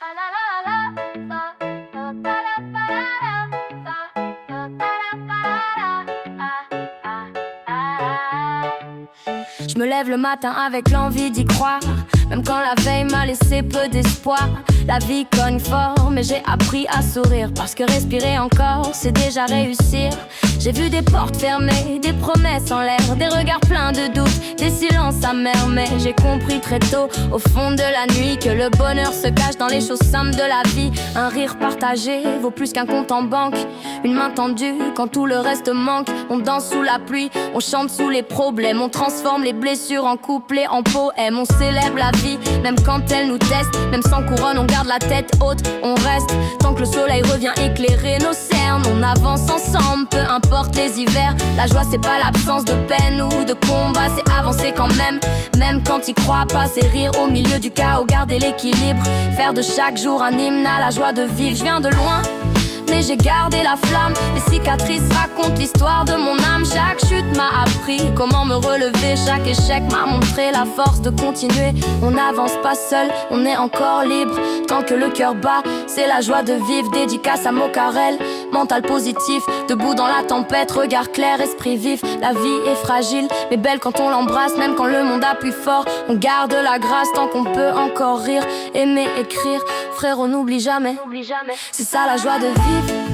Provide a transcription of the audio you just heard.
Je me lève le matin avec l'envie d'y croire, même quand la veille m'a laissé peu d'espoir. La vie cogne fort, mais j'ai appris à sourire, parce que respirer encore, c'est déjà réussir. J'ai vu des portes fermées, des promesses en l'air, des regards pleins de doutes, des silences amers. Mais j'ai compris très tôt, au fond de la nuit, que le bonheur se cache dans les choses simples de la vie. Un rire partagé vaut plus qu'un compte en banque. Une main tendue quand tout le reste manque. On danse sous la pluie, on chante sous les problèmes. On transforme les blessures en couplets, en poèmes. On célèbre la vie, même quand elle nous teste. Même sans couronne, on garde la tête haute, on reste. Tant que le soleil revient éclairer nos cernes, on avance ensemble, peu importe les hivers. La joie c'est pas l'absence de peine ou de combat, c'est avancer quand même. Même quand y crois pas, c'est rire au milieu du chaos, garder l'équilibre. Faire de chaque jour un hymne à la joie de vivre. Je viens de loin, mais j'ai gardé la flamme. Mes cicatrices racontent l'histoire de mon âme. Chaque chute m'a appris comment me relever. Chaque échec m'a montré la force de continuer. On n'avance pas seul, on est encore libre. Tant que le cœur bat, c'est la joie de vivre. Dédicace à Mocarel, mental positif. Debout dans la tempête, regard clair, esprit vif. La vie est fragile, mais belle quand on l'embrasse. Même quand le monde appuie fort, on garde la grâce. Tant qu'on peut encore rire, aimer, écrire. Frère, on n'oublie jamais. C'est ça la joie de vivre.